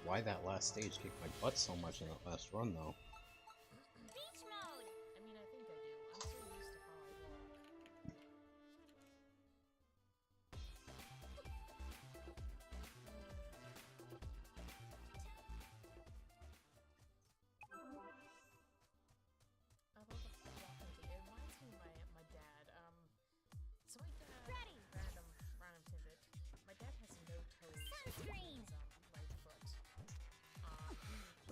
why that last stage kicked my butt so much in that last run, though. Beach mode! I mean, I think I do. I'm so used to how I walk. I love the walking thing. It reminds me of my dad. So my dad... Ready! Random tidbit. My dad has no toes Sunscreen! on his right foot.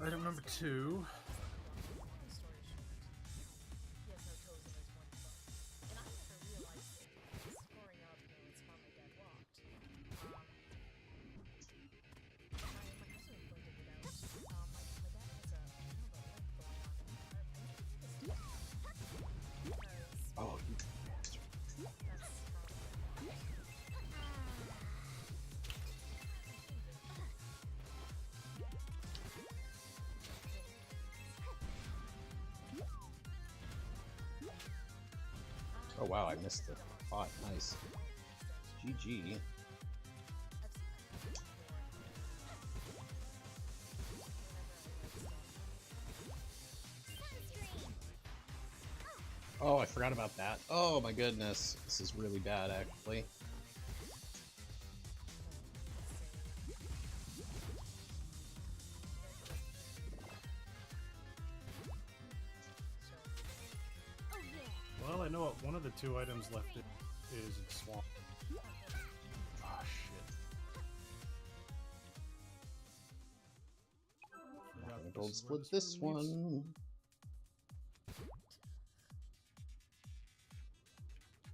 Item number 2. Long story short, he has no toes in his one foot. And I never realized it because growing up, you know, it's how my dad walked. My cousin pointed it out. My dad has a kind of a limp going on. And I never noticed it. Because Oh, you that's bastard. Oh wow, I missed the pot. Nice. GG. Oh, I forgot about that. Oh my goodness. This is really bad, actually. Well, I know what one of the 2 items left is in Swamp. Ah, shit. Forgot I'm this gonna is where split this one leads. one.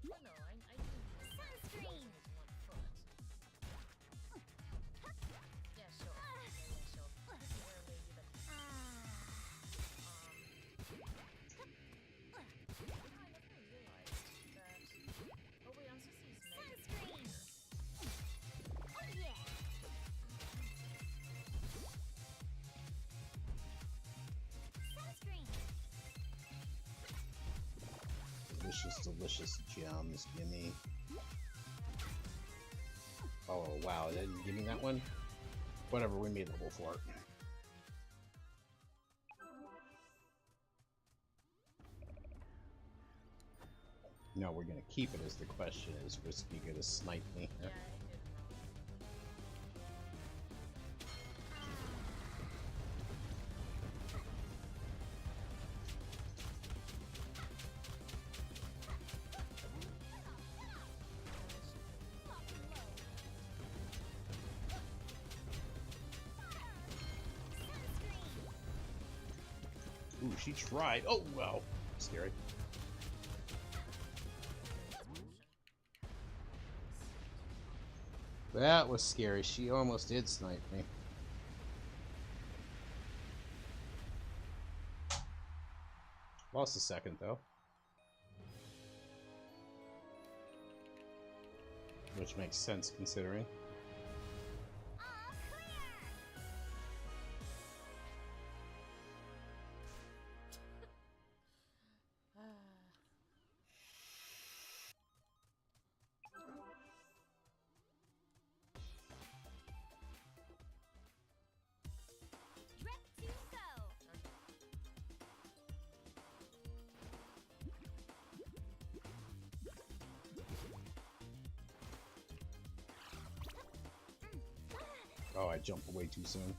No, I Sunscreen! his one foot. Yeah, sure. Yeah, sure. This is where maybe the I never realized that. Oh wait, I'm supposed to use negative. Sunscreen! Oh yeah! Sunscreen! Delicious, delicious gems. Gimme. Oh wow, they didn't give me that one? Whatever, we made level for it. No, we're gonna keep it as the question is. Risky gonna snipe me Yeah, here. I did it Ooh, she tried. Oh wow, scary. That was scary. She almost did snipe me. Lost a second though. Which makes sense considering. All clear! Drip to go! Oh, I jumped way too soon.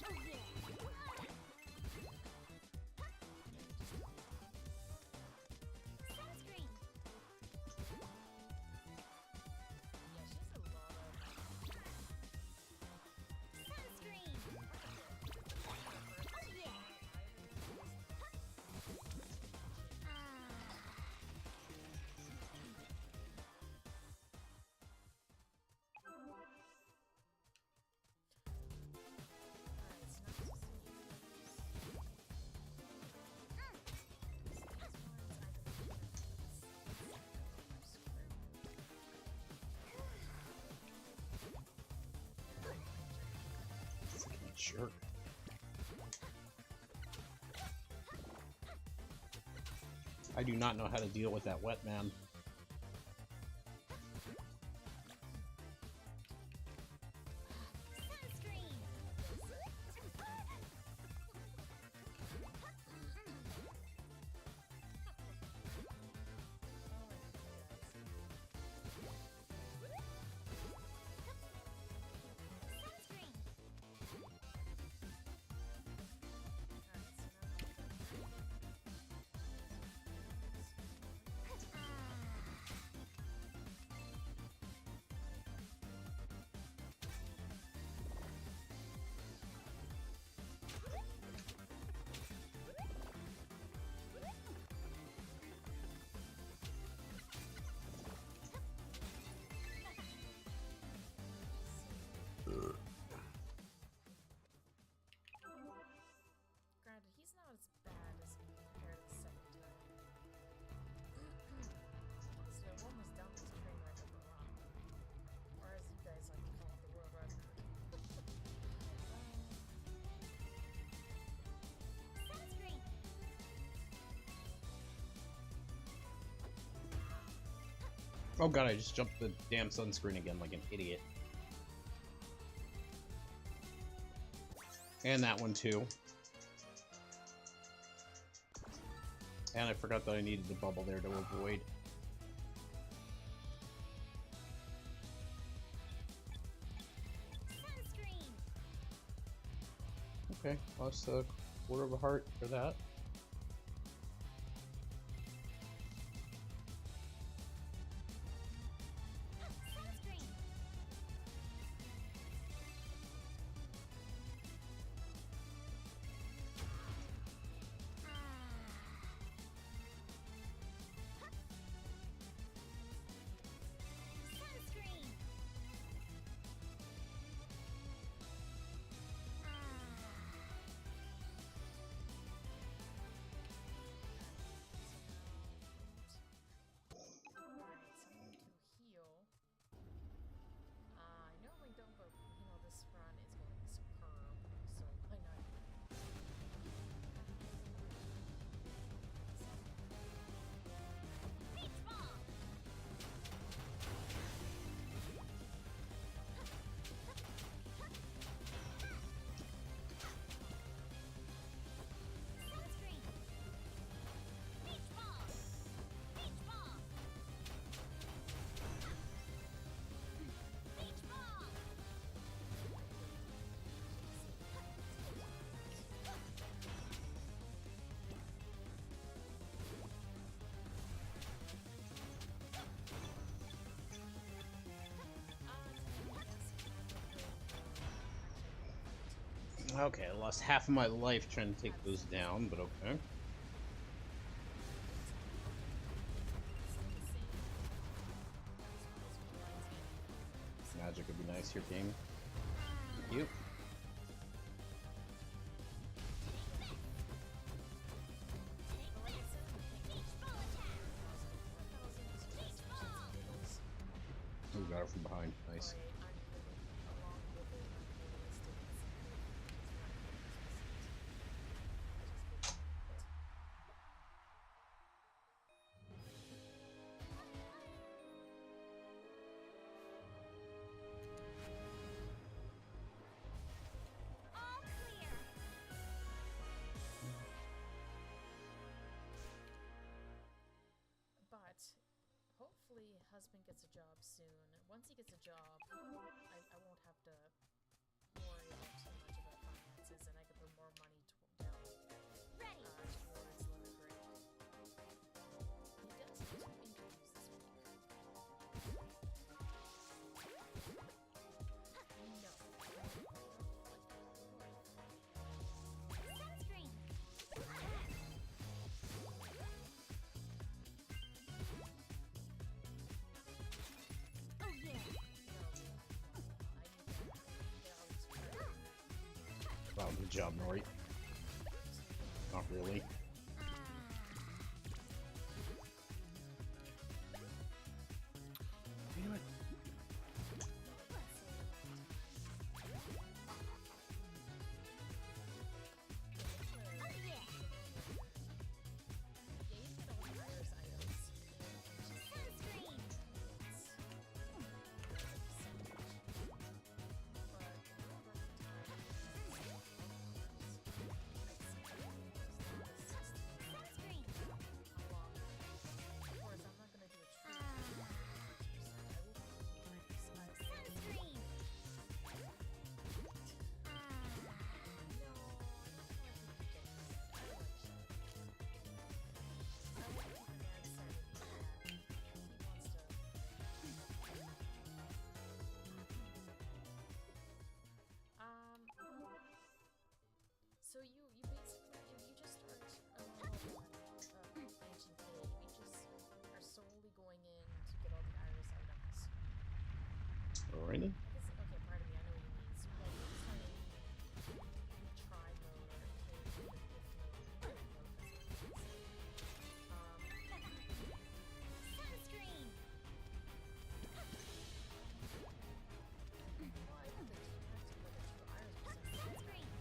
Oh yeah! Sunscreen! Yeah, she's a lot of. Sunscreen! Oh yeah! Jerk. I do not know how to deal with that wet man. Oh god, I just jumped the damn sunscreen again like an idiot. And that one too. And I forgot that I needed the bubble there to avoid. Sunscreen. Okay, lost a quarter of a heart for that. Sunscreen. Sunscreen. Alright, something to heal. I normally don't, but you know, this run is going superb, so why not? Beach ball. Sunscreen. Beach ball. Beach ball. Beach ball. Okay, I lost half of my life trying to take those down, but okay. Magic would be nice here, game. Thank you. Beach ball attack. Beach ball. We got her from behind. Nice. All clear. But hopefully, husband gets a job soon. Once he gets a job, I won't have to worry about too much about finances, and I can put more money down Ready. towards letter grade. He does have 2 interviews this week. No. Sunscreen. Oh yeah. Wow, good job, Nori. Not really. Damn it. Oh yeah. Sunscreen. Sunscreen. Sunscreen. So you basically you just start ancient cave. You just are solely going in to get all the iris items. Alrighty. I guess, okay, pardon me, I know what you mean. So like it's like try mode or if mode. Sunscreen. Well, I think the two iris Sunscreen.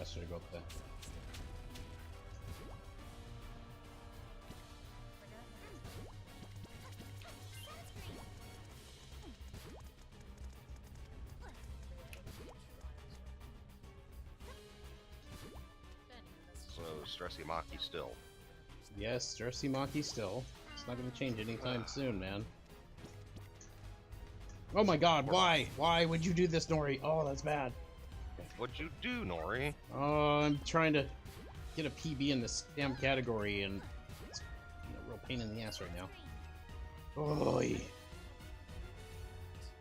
faster to go up the. So Stressy Maki still. Yes, Jersey Monkey still. It's not gonna change anytime soon, man. Oh my god, why? Why would you do this, Nori? Oh, that's bad. What'd you do, Nori? Oh, I'm trying to get a PB in this damn category, and it's a real pain in the ass right now. Oy.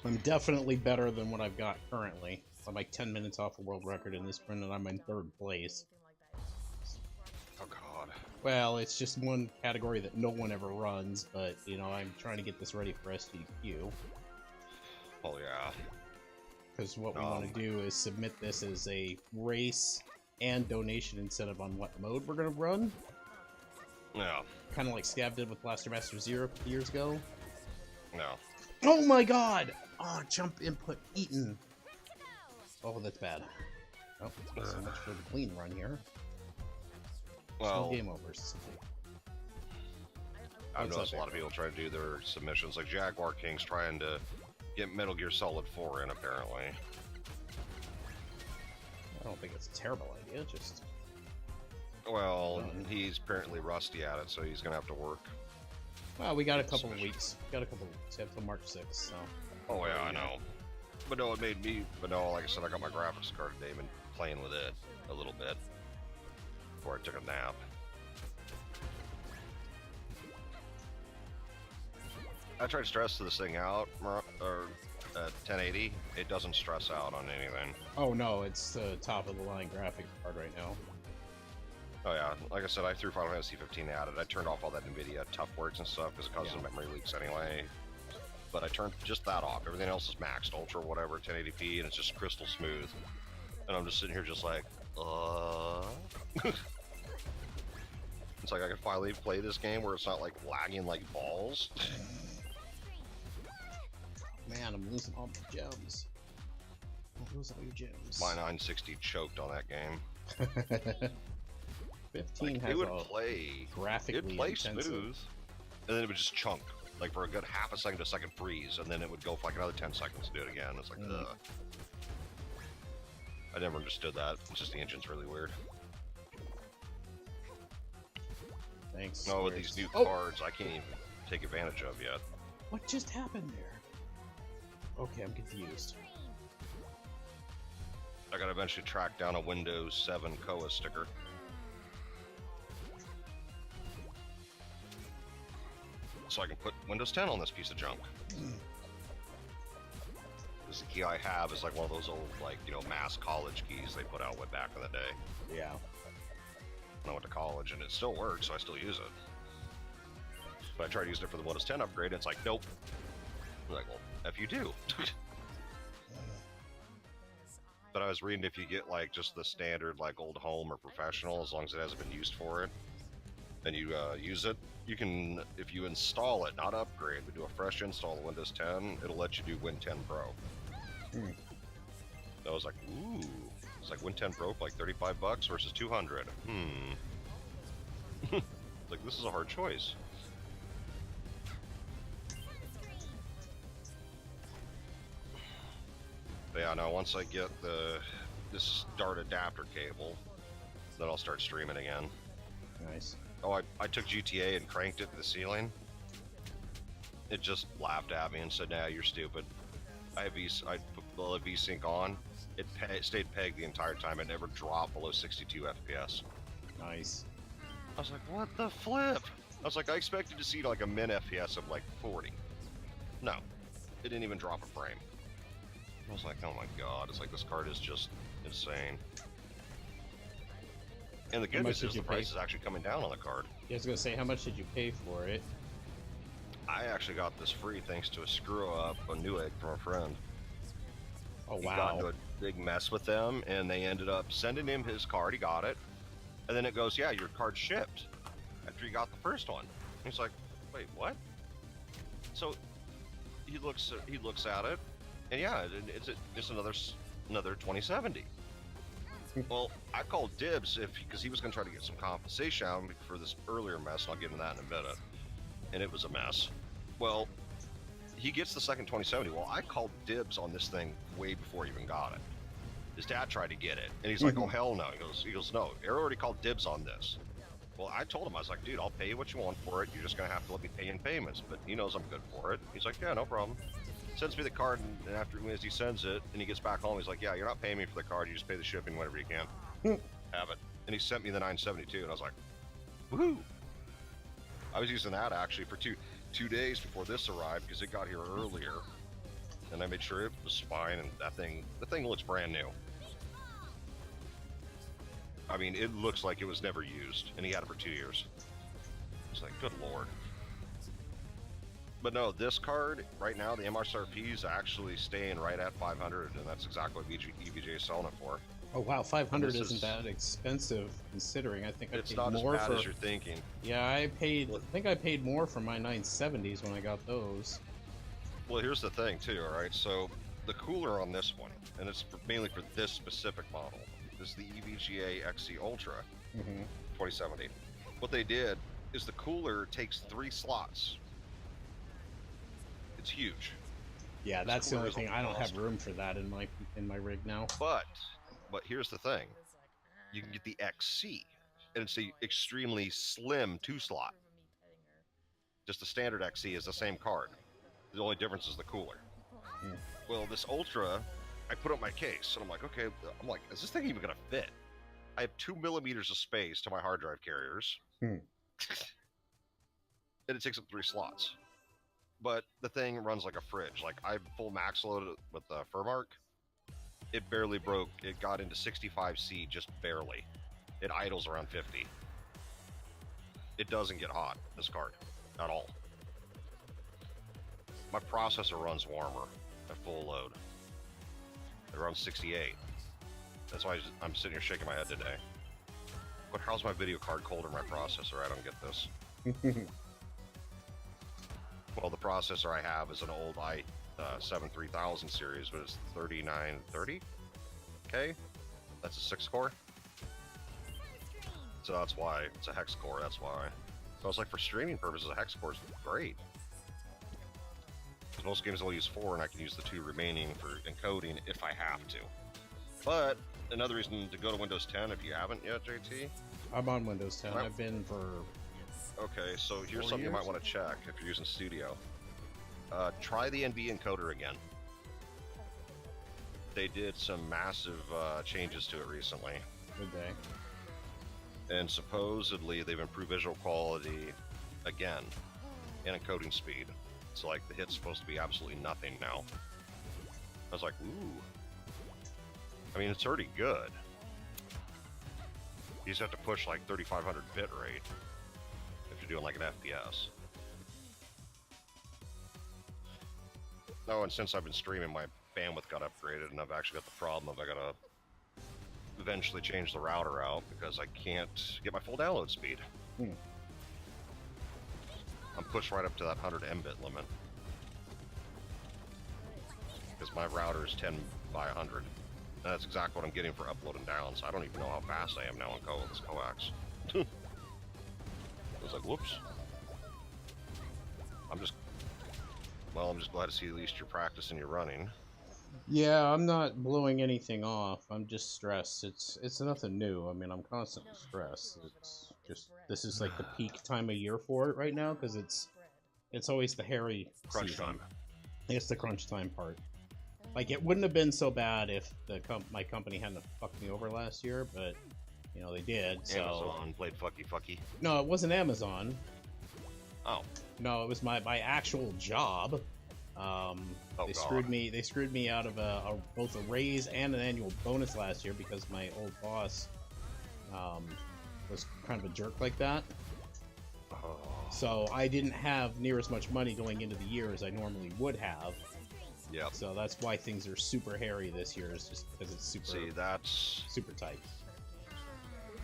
I'm definitely better than what I've got currently. I'm like 10 minutes off a world record in this sprint, and I'm in 3rd place. Oh god. Well, it's just one category that no one ever runs, but, you know, I'm trying to get this ready for SGQ. Oh yeah. Because what we want to do is submit this as a race and donation incentive on what mode we're going to run. Yeah. Kind of like Scab did with Blaster Master Zero a couple years ago. No. Oh my god! Oh, jump input eaten. Oh, that's bad. Oh, so much for the clean run here. Well, No game overs. I've What's noticed a up, lot of people trying to do their submissions. Like Jaguar King's trying to get Metal Gear Solid 4 in, apparently. I don't think it's a terrible idea, just... Well, he's apparently rusty at it, so he's gonna have to work. Well, we got a couple of weeks. We got a couple of weeks. We have till March 6th, so... Oh yeah, I know. But no, it made me... But no, like I said, I got my graphics card today and playing with it a little bit before I took a nap. I tried to stress this thing out, or 1080. It doesn't stress out on anything. Oh no, it's the top of the line graphics card right now. Oh yeah, like I said, I threw Final Fantasy 15 at it. I turned off all that NVIDIA tough works and stuff because it causes memory leaks anyway. But I turned just that off. Everything else is maxed, ultra, whatever, 1080p, and it's just crystal smooth. And I'm just sitting here just like, It's like I can finally play this game where it's not like lagging like balls. Man, I'm losing all my gems. Don't lose all your gems. My 960 choked on that game. 15 Like, has it would a play graphically intensive. smooth, and then it would just chunk, like for a good half a second to a second freeze, and then it would go for like another 10 seconds to do it again. It's like, ugh. I never understood that. It's just the engine's really weird. Thanks. No, with these new cards, I can't even take advantage of yet. What just happened there? Okay, I'm confused. I gotta eventually track down a Windows 7 Koa sticker. So I can put Windows 10 on this piece of junk. Because the key I have is like one of those old, like, you know, mass college keys they put out way back in the day. Yeah. When I went to college, and it still works, so I still use it. But I tried using it for the Windows 10 upgrade, and it's like, nope. I'm like, well, F you do. But I was reading if you get like just the standard like old home or professional, as long as it hasn't been used for it, and you use it, you can, if you install it, not upgrade, but do a fresh install of Windows 10, it'll let you do Win 10 Pro. I was like, ooh. It's like Win 10 Pro for like $35 versus $200. Like, this is a hard choice. But yeah, now once I get this start adapter cable, then I'll start streaming again. Nice. Oh, I took GTA and cranked it to the ceiling. It just laughed at me and said, nah, you're stupid. I put the VSync on. It stayed pegged the entire time. It never dropped below 62 FPS. Nice. I was like, what the flip? I was like, I expected to see like a min FPS of like 40. No, it didn't even drop a frame. I was like, oh my god, it's like this card is just insane. And the good news is the price is actually coming down on the card. Yeah, I was gonna say, how much did you pay for it? I actually got this free thanks to a screw up, a Newegg from a friend. Oh He got into wow. a big mess with them, and they ended up sending him his card. He got it, and then it goes, yeah, your card shipped after you got the first one. He's like, wait, what? So he looks at it, and yeah, it's just another 2070. Well, I called dibs because he was going to try to get some compensation out of me for this earlier mess, and I'll get into that in a minute. And it was a mess. Well, he gets the second 2070. Well, I called dibs on this thing way before he even got it. His dad tried to get it, and he's like, "Oh hell no!" He goes, "No, Arrow already called dibs on this." Well, I told him, I was like, "Dude, I'll pay you what you want for it. You're just gonna have to let me pay in payments." But he knows I'm good for it. He's like, "Yeah, no problem." Sends me the card, and after as he sends it, and he gets back home, he's like, "Yeah, you're not paying me for the card. You just pay the shipping whenever you can. Have it." And he sent me the 972, and I was like, "Woohoo!" I was using that actually for two days before this arrived because it got here earlier, and I made sure it was fine. And the thing looks brand new. I mean, it looks like it was never used, and he had it for 2 years. It's like, good lord. But no, this card right now, the MSRP is actually staying right at 500, and that's exactly what EVJ is selling it for. Oh wow, 500 isn't that expensive considering. I think I it's paid not more as bad for. as you're thinking. Yeah, I think I paid more for my 970s when I got those. Well, here's the thing too. All right, so the cooler on this one, and it's mainly for this specific model, is the EVGA XC Ultra 2070. What they did is the cooler takes 3 slots. It's huge. Yeah, that's the only thing. I don't have room for that in my rig now. But here's the thing: you can get the XC, and it's a extremely slim 2-slot. Just the standard XC is the same card. The only difference is the cooler. Well, this Ultra, I put up my case, and I'm like, okay, is this thing even gonna fit? I have 2 millimeters of space to my hard drive carriers, and it takes up 3 slots. But the thing runs like a fridge. Like, I full max loaded with the Furmark. It barely broke. It got into 65C just barely. It idles around 50. It doesn't get hot, this card, at all. My processor runs warmer at full load. It runs 68. That's why I'm sitting here shaking my head today. But how's my video card colder than my processor? I don't get this. Well, the processor I have is an old i7 3000 series, but it's 3930. Okay, that's a 6-core. So that's why it's a hex core. That's why. So I was like, for streaming purposes, a hex core is great. Because most games will use 4, and I can use the 2 remaining for encoding if I have to. But another reason to go to Windows 10 if you haven't yet, JT. I'm on Windows 10. I've been for. Okay, so here's something you might want to check if you're using Studio. Try the NV encoder again. They did some massive changes to it recently. Good day. And supposedly they've improved visual quality again and encoding speed. So like the hit's supposed to be absolutely nothing now. I was like, ooh. I mean, it's already good. You just have to push like 3500 bit rate if you're doing like an FPS. Oh, and since I've been streaming, my bandwidth got upgraded, and I've actually got the problem of I gotta eventually change the router out because I can't get my full download speed. I'm pushed right up to that 100 Mbit limit because my router is 10 by 100. And that's exactly what I'm getting for upload and down, so I don't even know how fast I am now on this coax. I was like, whoops. I'm just glad to see at least you're practicing your running. Yeah, I'm not blowing anything off. I'm just stressed. It's nothing new. I mean, I'm constantly stressed. It's just this is like the peak time of year for it right now because it's always the hairy Crunch season. time. It's the crunch time part. Like, it wouldn't have been so bad if my company hadn't fucked me over last year, but you know they did. So Amazon played fucky. no, it wasn't Amazon. Oh. No, it was my actual job. They screwed me. They screwed me out of both a raise and an annual bonus last year because my old boss was kind of a jerk like that. Oh. So I didn't have near as much money going into the year as I normally would have. Yep. So that's why things are super hairy this year. Is just because it's super. See, that's super tight.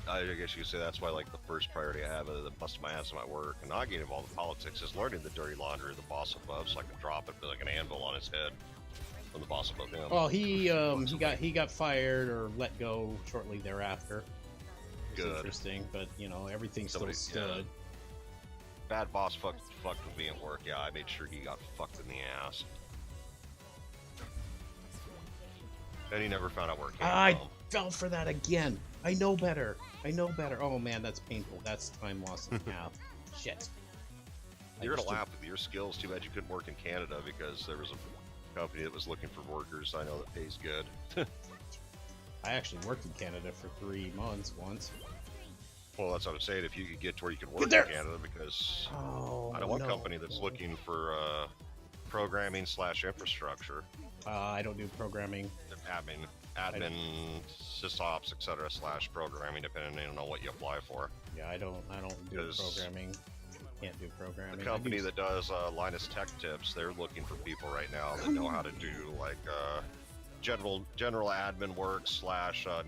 I guess you could say that's why, like, the first priority I have is busting my ass in my work and not getting involved in politics is learning the dirty laundry of the boss above so I can drop it like an anvil on his head. When the boss above him. Well, he got fired or let go shortly thereafter. It's Good. Interesting, but you know everything still stood. Yeah. Bad boss fucked with me at work. Yeah, I made sure he got fucked in the ass. And he never found out where it came I from. fell for that again. I know better. I know better. Oh man, that's painful. That's time lost in half. Shit. You're gonna laugh with your skills. Too bad you couldn't work in Canada because there was a company that was looking for workers. I know that pays good. I actually worked in Canada for 3 months once. Well, that's what I'm saying. If you could get to where you can work in Canada, because I know one company that's looking for programming / infrastructure. I don't do programming. Admin, sysops, etc. / programming, depending on what you apply for. Yeah, I don't do programming. Can't do programming. The company that does Linus Tech Tips, they're looking for people right now that know how to do like general admin work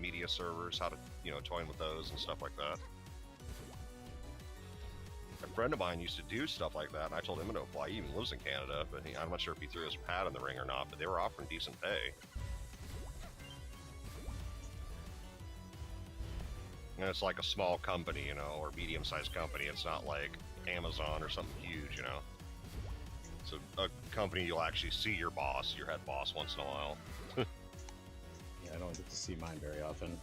/ media servers, how to toy with those and stuff like that. A friend of mine used to do stuff like that, and I told him to apply. He even lives in Canada, but I'm not sure if he threw his hat in the ring or not, but they were offering decent pay. And it's like a small company, or medium-sized company. It's not like Amazon or something huge, It's a company you'll actually see your boss, your head boss, once in a while. Yeah, I don't get to see mine very often.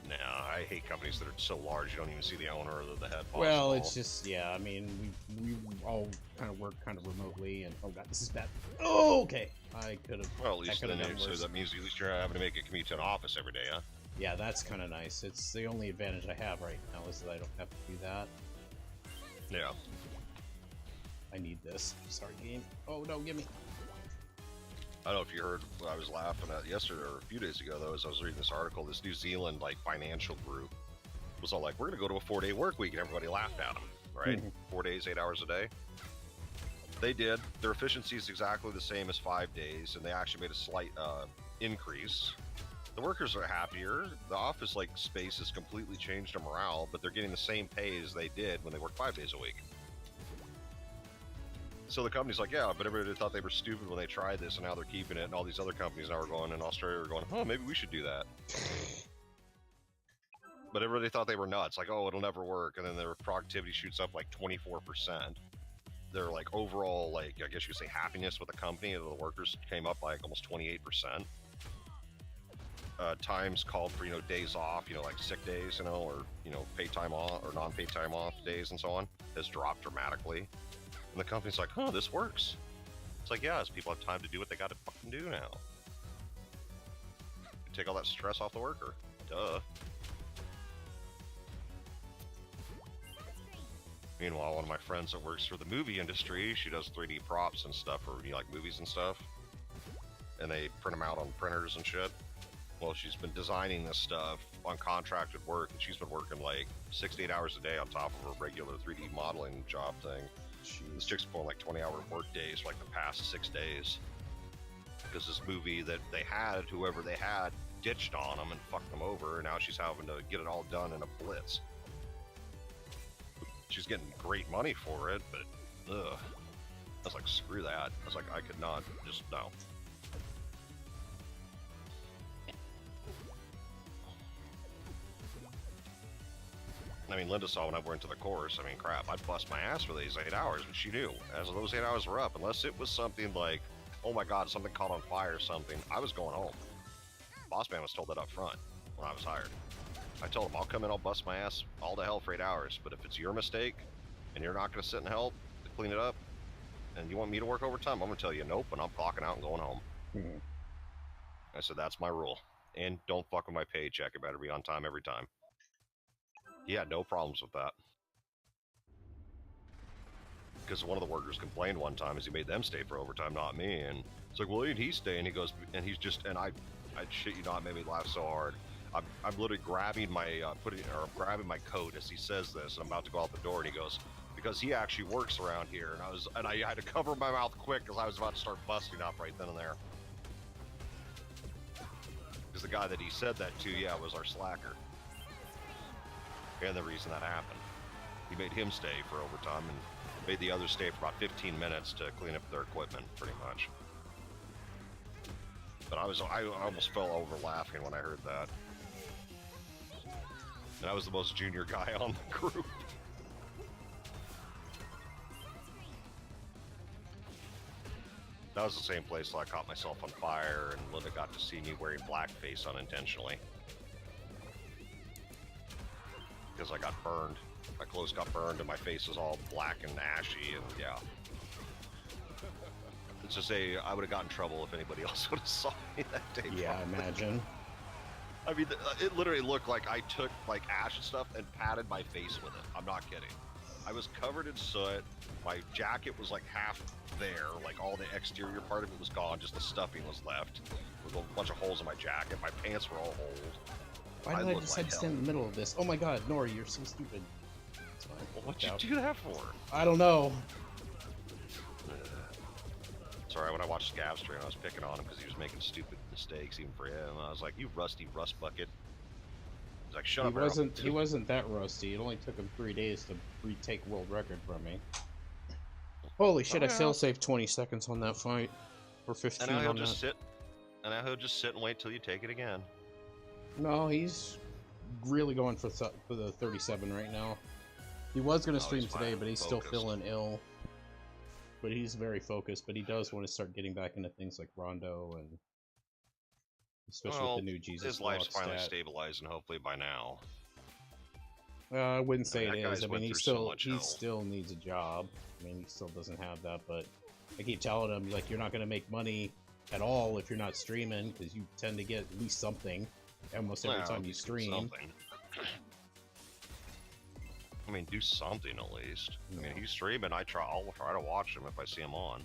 Nah, I hate companies that are so large you don't even see the owner or the head boss. Well, it's just, yeah, I mean, we all kind of work kind of remotely, and oh god, this is bad. Oh, okay. I could have. Well, at least then, so that means at least you're having to make a commute to an office every day, huh? Yeah, that's kind of nice. It's the only advantage I have right now is that I don't have to do that. Yeah. I need this. Sorry, game. Oh no, give me. I don't know if you heard what I was laughing at yesterday or a few days ago, though, as I was reading this article. This New Zealand financial group was all like, "We're going to go to a 4-day work week," and everybody laughed at them. Right? 4 days, 8 hours a day. They did. Their efficiency is exactly the same as 5 days, and they actually made a slight increase. The workers are happier. The office space has completely changed their morale, but they're getting the same pay as they did when they worked 5 days a week. So the company's like, yeah, but everybody thought they were stupid when they tried this, and now they're keeping it, and all these other companies now are going, in Australia are going, oh, maybe we should do that. But everybody thought they were nuts, like, oh, it'll never work, and then their productivity shoots up 24%. Their overall, I guess you could say happiness with the company, the workers came up almost 28%. Times called for, days off, sick days, or, paid time off, or non-paid time off days and so on, has dropped dramatically. And the company's like, oh, this works. It's like, yeah, as people have time to do what they got to fucking do now. Take all that stress off the worker. Duh. Meanwhile, one of my friends that works for the movie industry, she does 3D props and stuff for movies and stuff. And they print them out on printers and shit. Well, she's been designing this stuff on contracted work, and she's been working 6 to 8 hours a day on top of her regular 3D modeling job thing. Jeez. This chick's pulling 20-hour work days for the past 6 days. Because this movie that they had, whoever they had, ditched on them and fucked them over, and now she's having to get it all done in a blitz. She's getting great money for it, but ugh. I was like, screw that. I was like, I could not, just no. I mean, Linda saw when I went to the course. I mean, crap, I'd bust my ass for these 8 hours, but she knew. As those 8 hours were up, unless it was something like, oh my god, something caught on fire or something, I was going home. Boss man was told that up front when I was hired. I told him, I'll come in, I'll bust my ass all to hell for 8 hours, but if it's your mistake, and you're not going to sit and help to clean it up, and you want me to work overtime, I'm going to tell you nope, and I'm clocking out and going home. I said, that's my rule. And don't fuck with my paycheck, it better be on time every time. He had no problems with that. Because one of the workers complained one time as he made them stay for overtime, not me. And it's like, well, ain't he staying? He goes, and he's just, and I shit you not, made me laugh so hard. I'm literally grabbing my, grabbing my coat as he says this, and I'm about to go out the door, and he goes, because he actually works around here. And I had to cover my mouth quick because I was about to start busting up right then and there. Because the guy that he said that to, yeah, was our slacker. And the reason that happened. He made him stay for overtime and made the others stay for about 15 minutes to clean up their equipment, pretty much. But I almost fell over laughing when I heard that. And I was the most junior guy on the group. That was the same place that I caught myself on fire, and Linda got to see me wearing blackface unintentionally. Because I got burned. My clothes got burned and my face is all black and ashy, and yeah. Let's just say I would have gotten in trouble if anybody else would have saw me that day. Yeah, I imagine. I mean, it literally looked like I took like ash and stuff and patted my face with it. I'm not kidding. I was covered in soot. My jacket was like half there, like all the exterior part of it was gone, just the stuffing was left. With a bunch of holes in my jacket. My pants were all holes. Why did I decide to stand in the middle of this? Oh my god, Nori, you're so stupid. It's fine. Well, what'd you do that for? I don't know. Sorry, when I watched Scav's stream, I was picking on him because he was making stupid mistakes, even for him. I was like, "You rusty rust bucket." He's like, "Shut up." He wasn't that rusty. It only took him 3 days to retake world record from me. Holy shit! I fail saved 20 seconds on that fight, or 15 and now on he'll that. just sit. And now he'll just sit and wait till you take it again. No, he's really going for the 37 right now. He was going to stream today, but he's still feeling ill. But he's very focused, but he does want to start getting back into things like Rondo, and especially with the new Jesus his life's Walk finally stat. stabilizing, hopefully by now. I wouldn't say that it guy's is. I mean, went he through so much he hell. still needs a job. I mean, he still doesn't have that, but I keep telling him, like, you're not going to make money at all if you're not streaming, because you tend to get at least something almost every time you stream. Something. I mean, do something at least. I mean, he's streaming. I'll try to watch him if I see him on.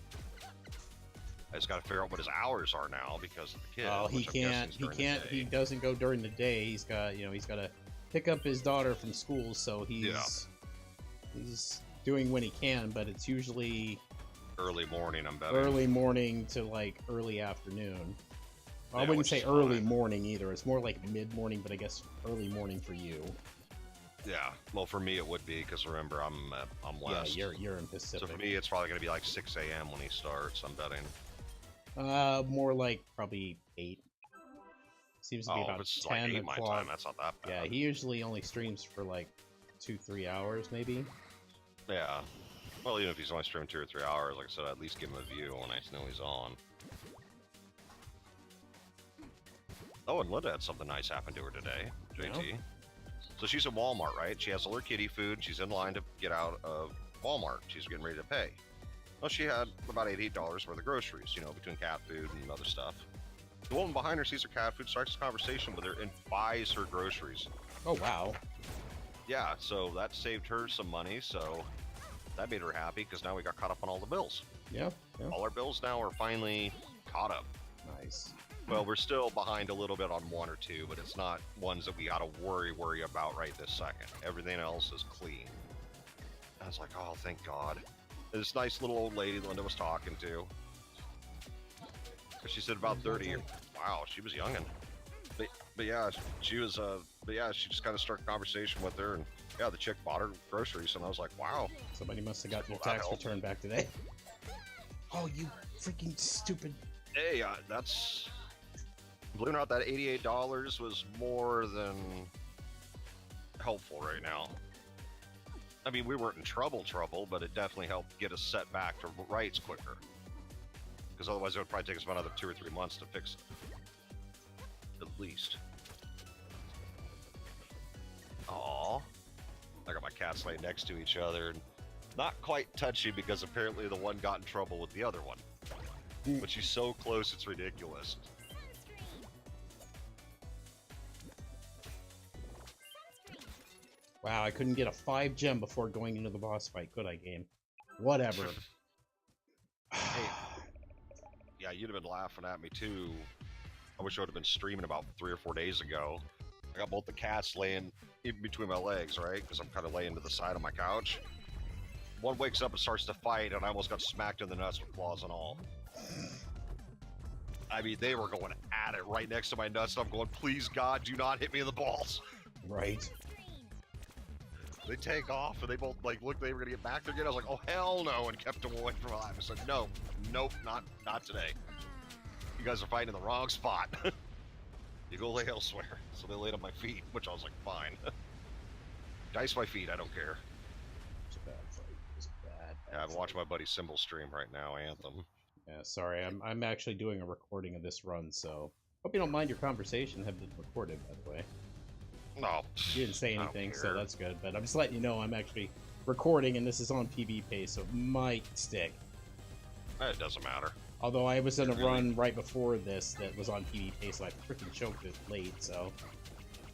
I just got to figure out what his hours are now because of the kid. Oh, he can't. He can't. He doesn't go during the day. He's got, he's got to pick up his daughter from school, so he's doing when he can. But it's usually early morning. I'm betting. Early morning to like early afternoon. Well, I wouldn't say is early fine. morning either. It's more like mid morning, but I guess early morning for you. Yeah. Well, for me it would be because remember I'm west. Yeah, you're in Pacific. So for me, it's probably going to be like 6 a.m. when he starts. I'm betting. More like probably 8. Seems to be about it's 10 like 8 o'clock. my time. That's not that Yeah, bad. he usually only streams for like 2-3 hours, maybe. Yeah. Well, even if he's only streaming 2 or 3 hours, like I said, I'd at least give him a view when I know he's on. Oh, and Linda had something nice happen to her today, JT. Yeah. So she's at Walmart, right? She has all her kitty food. She's in line to get out of Walmart. She's getting ready to pay. Well, she had about $88 worth of groceries, between cat food and other stuff. The woman behind her sees her cat food, starts a conversation with her, and buys her groceries. Oh, wow. Yeah, so that saved her some money, so that made her happy because now we got caught up on all the bills. Yeah. All our bills now are finally caught up. Nice. Well, we're still behind a little bit on 1 or 2, but it's not ones that we gotta worry about right this second. Everything else is clean. I was like, oh, thank God. This nice little old lady Linda was talking to. She said about 30. Wow, she was youngin'. But yeah, she was. But yeah, she just kind of started a conversation with her, and yeah, the chick bought her groceries, and I was like, wow. Somebody must have got their Well, that tax helped. return back today. Oh, you freaking stupid. Hey, that's. Believe it or not, that $88 was more than helpful right now. I mean, we weren't in trouble, but it definitely helped get us set back to rights quicker. Because otherwise, it would probably take us about another 2 or 3 months to fix it. At least. Aww. I got my cats laying next to each other. And not quite touchy because apparently the one got in trouble with the other one. But she's so close, it's ridiculous. Wow, I couldn't get a 5 gem before going into the boss fight, could I, game? Whatever. Hey, yeah, you'd have been laughing at me too. I wish I would have been streaming about 3 or 4 days ago. I got both the cats laying in between my legs, right? Because I'm kind of laying to the side of my couch. One wakes up and starts to fight, and I almost got smacked in the nuts with claws and all. I mean, they were going at it right next to my nuts, and I'm going, please, God, do not hit me in the balls. Right. They take off, and they both, like, looked they were going to get back there again. I was like, oh, hell no, and kept them away from my life. I said, no, nope, not today. You guys are fighting in the wrong spot. You go lay elsewhere. So they laid on my feet, which I was like, fine. Dice my feet, I don't care. It's a bad fight. It's a bad Yeah, I'm fight. watching my buddy Symbol stream right now, Anthem. Yeah, sorry, I'm actually doing a recording of this run, so hope you don't mind your conversation have been recorded, by the way. No. You didn't say I don't anything, so care. that's good, but I'm just letting you know I'm actually recording, and this is on PB pace, so it might stick. It doesn't matter. Although I was in a Really? run right before this that was on PB pace, so I freaking choked it late, so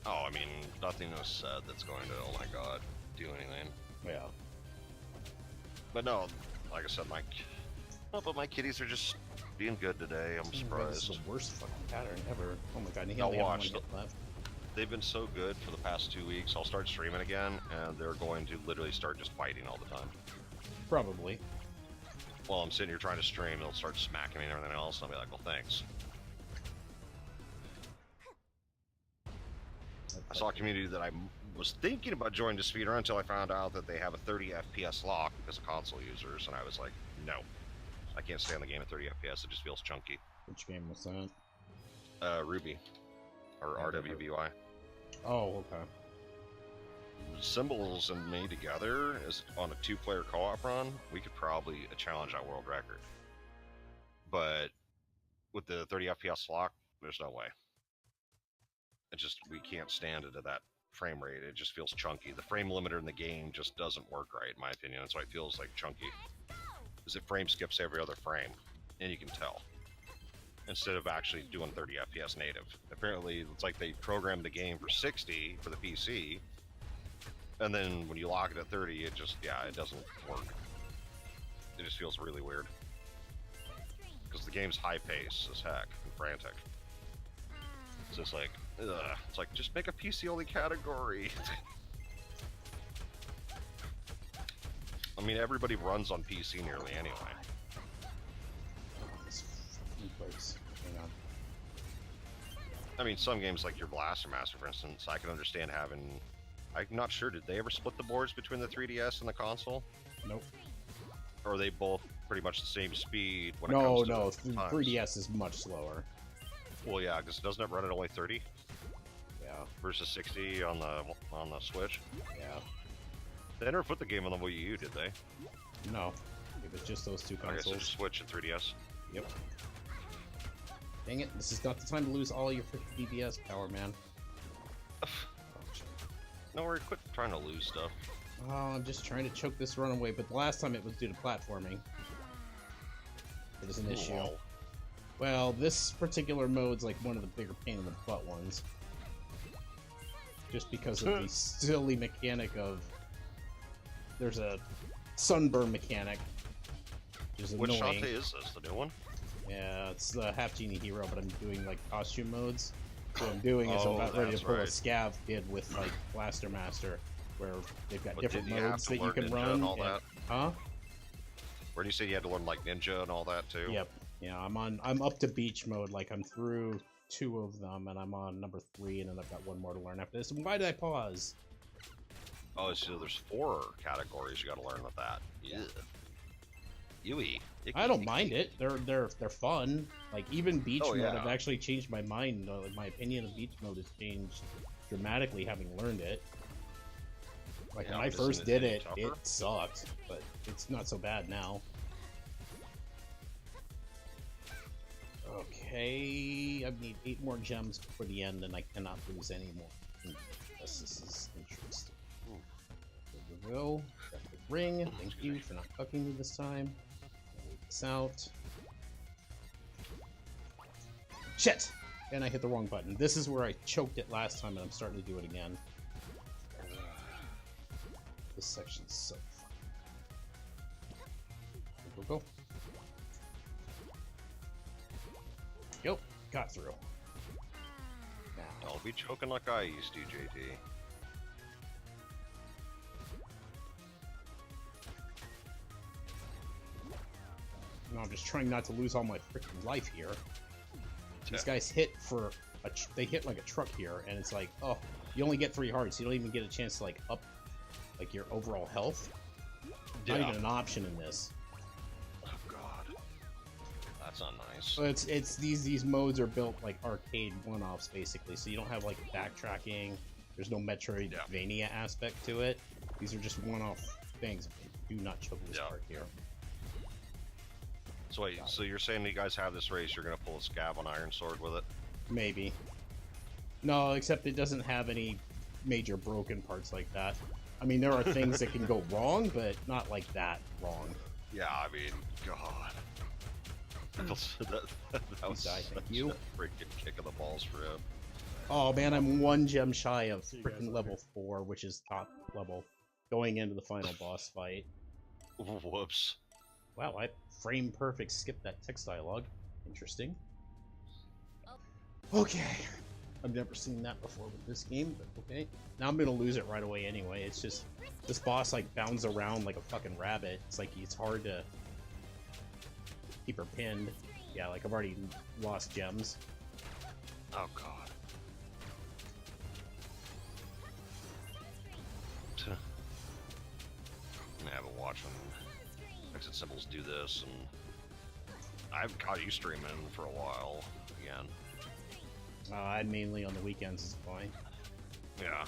Oh, I mean, nothing was said that's going to, oh my god, do anything. yeah. But no, like I said, but my kitties are just being good today. I'm This surprised. is the worst fucking pattern ever. Oh my god, he Now only have one watch hit left. They've been so good for the past 2 weeks. I'll start streaming again, and they're going to literally start just fighting all the time. Probably. While I'm sitting here trying to stream, they'll start smacking me and everything else, and I'll be like, well, thanks. I saw a community that I was thinking about joining to speedrun until I found out that they have a 30 FPS lock because of console users, and I was like, no. I can't stay on the game at 30 FPS, it just feels chunky. Which game was that? Ruby. Or RWBY. Oh, okay. Symbols and me together is on a 2-player co-op run, we could probably challenge that world record. But with the 30 FPS lock, there's no way. It just, we can't stand it at that frame rate. It just feels chunky. The frame limiter in the game just doesn't work right, in my opinion. That's why it feels like chunky. Because it frame skips every other frame, and you can tell. Instead of actually doing 30 FPS native. Apparently, it's like they programmed the game for 60 for the PC, and then when you lock it at 30, it just, yeah, it doesn't work. It just feels really weird. Because the game's high pace as heck and frantic. So it's like, ugh. It's like, just make a PC only category. I mean, everybody runs on PC nearly anyway. This fucking place. Hang on. I mean, some games like your Blaster Master, for instance, I can understand having... I'm not sure, did they ever split the boards between the 3DS and the console? Nope. Or are they both pretty much the same speed when No, it comes to times? 3DS is much slower. Well, yeah, because doesn't it run at only 30 Yeah, versus 60 on the Switch? yeah. They never put the game on the Wii U, did they? No. It was just those two I guess consoles. it's Switch and 3DS. Yep. Dang it, this is not the time to lose all your freaking DPS power, man. Oh, shit. No, we're quit trying to lose stuff. Oh, I'm just trying to choke this runaway, but the last time it was due to platforming. It was an issue. Wow. Well, this particular mode's like one of the bigger pain in the butt ones. Just because of the silly mechanic of... There's a sunburn mechanic. Which is Which annoying. Shantae is this? The new one? Yeah, it's the Half-Genie hero, but I'm doing like costume modes. So what I'm doing is I'm Oh, about ready to that's pull a right. scav kid with like Blaster Master, where they've got But different didn't you have modes to that you learn can Ninja run. and all that? Huh? Where do you say you had to learn like Ninja and all that too? Yep. Yeah, I'm up to beach mode. Like I'm through 2 of them, and I'm on number 3, and then I've got 1 more to learn after this. And why did I pause? Oh, so there's 4 categories you got to learn with that. Yeah. Yui. I don't mind it. They're fun. Like even beach Oh, mode, yeah. I've actually changed my mind. Like my opinion of beach mode has changed dramatically having learned it. Like Yeah, when I isn't first it did any it, tougher? it sucked, but it's not so bad now. Okay, I need 8 more gems before the end, and I cannot lose any more. Yes, this is interesting. There we go. Got the ring. Thank you for not fucking me this time. Leave this out. Shit! And I hit the wrong button. This is where I choked it last time, and I'm starting to do it again. This section's so fun. Go. Yep, got through. Now, I'll be choking like I used to, JT. no, I'm just trying not to lose all my freaking life here. These Yeah. guys hit for they hit like a truck here, and it's like, oh, you only get 3 hearts. You don't even get a chance to like up like your overall health. Not Yeah. even an option in this. Oh god. That that's not nice. Well, it's these modes are built like arcade one-offs basically, so you don't have like backtracking. There's no Metroidvania aspect to it. These are just one-off things. Do not choke this part here. So wait, so you're saying you guys have this race, you're gonna pull a scab on Iron Sword with it? Maybe. No, except it doesn't have any major broken parts like that. I mean, there are things that can go wrong, but not like that wrong. Yeah, I mean, God. that was Thank such you. a freaking kick of the balls for him. Oh man, I'm one gem shy of See you guys freaking level 4, which is top level, going into the final boss fight. Whoops. Wow, I frame perfect skipped that text dialogue. Interesting. Okay. I've never seen that before with this game, but okay. Now I'm gonna lose it right away anyway. It's just, this boss like bounds around like a fucking rabbit. It's like, it's hard to keep her pinned. Yeah, like I've already lost gems. Oh God. I haven't watched Exit Symbols do this, and I haven't caught you streaming for a while again. I mainly on the weekends is fine. Yeah.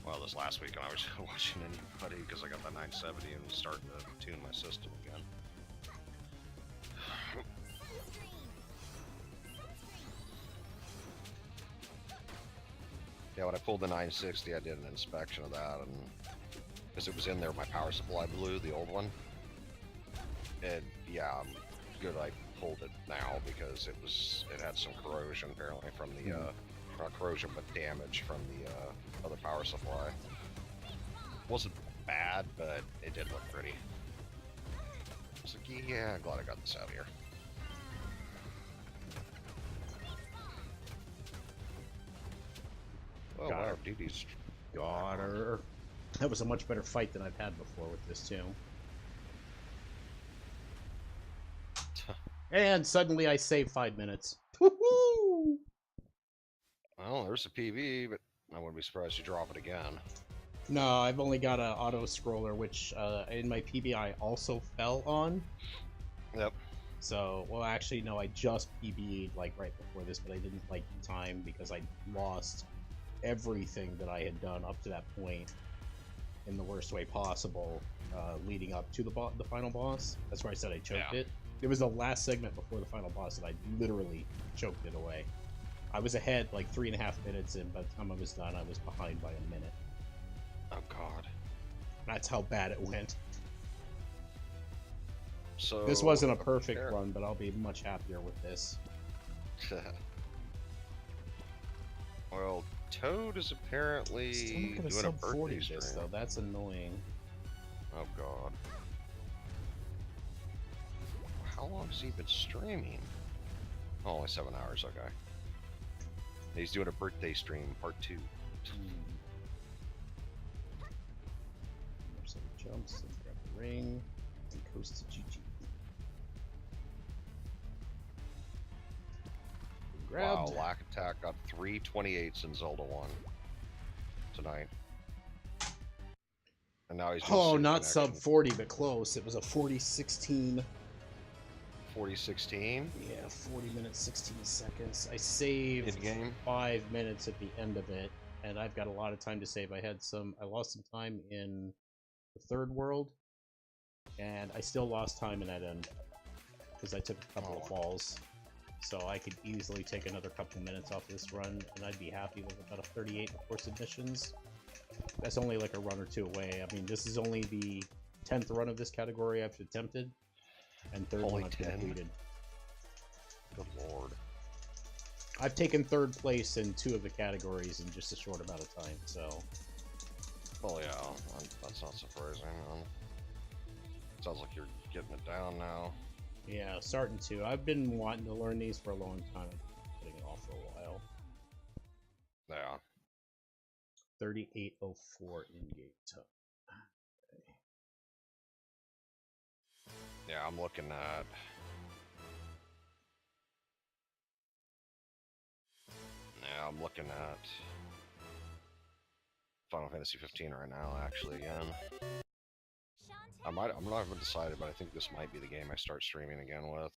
Well, this last weekend I was watching anybody because I got the 970 and was starting to tune my system again. Yeah, when I pulled the 960, I did an inspection of that, and because it was in there, my power supply blew, the old one. And yeah, I'm good I pulled it now because it had some corrosion apparently from the not corrosion but damage from the other power supply. Wasn't bad, but it did look pretty. I was like, yeah, glad I got this out of here. Oh Got wow, her. duty's Got her. That was a much better fight than I've had before with this too. And suddenly I save 5 minutes. Woohoo! well, there's a PV, but I wouldn't be surprised you drop it again. No, I've only got an auto scroller, which in my PB I also fell on. Yep. So, well, actually, no, I just PB'd like right before this, but I didn't like time because I lost everything that I had done up to that point in the worst way possible, leading up to the final boss. That's where I said I choked it. It was the last segment before the final boss that I literally choked it away. I was ahead like 3.5 minutes, and by the time I was done, I was behind by a minute. Oh God. That's how bad it went. So This wasn't a perfect run, but I'll be much happier with this. Well, Toad is apparently Still not gonna doing a sub birthday 40 stream. this though. That's annoying. Oh God. How long has he been streaming? Oh, only 7 hours. Okay. He's doing a birthday stream, part 2. Some jumps, and grab the ring, and coast to GG. Grabbed. Wow, Lack Attack got 328s in Zelda 1 tonight. And now he's doing Oh, Super not sub Connection. 40, but close. It was a 40-16. 4016 Yeah, 40 minutes, 16 seconds. I saved in-game. 5 minutes at the end of it, and I've got a lot of time to save. I lost some time in the third world, and I still lost time in that end because I took a couple of falls. So I could easily take another couple minutes off this run, and I'd be happy with about a 38 before submissions. That's only like a run or two away. I mean, this is only the 10th run of this category I've attempted, and third Only one I've 10? completed. Good lord. I've taken third place in 2 of the categories in just a short amount of time, so... Well, yeah, that's not surprising. Sounds like you're getting it down now. Yeah, starting to. I've been wanting to learn these for a long time. I've been putting it off for a while. Yeah. 3804 in-gate time. Okay. Yeah, I'm looking at... Yeah, I'm looking at... Final Fantasy 15 right now, actually, again. I'm not even decided, but I think this might be the game I start streaming again with.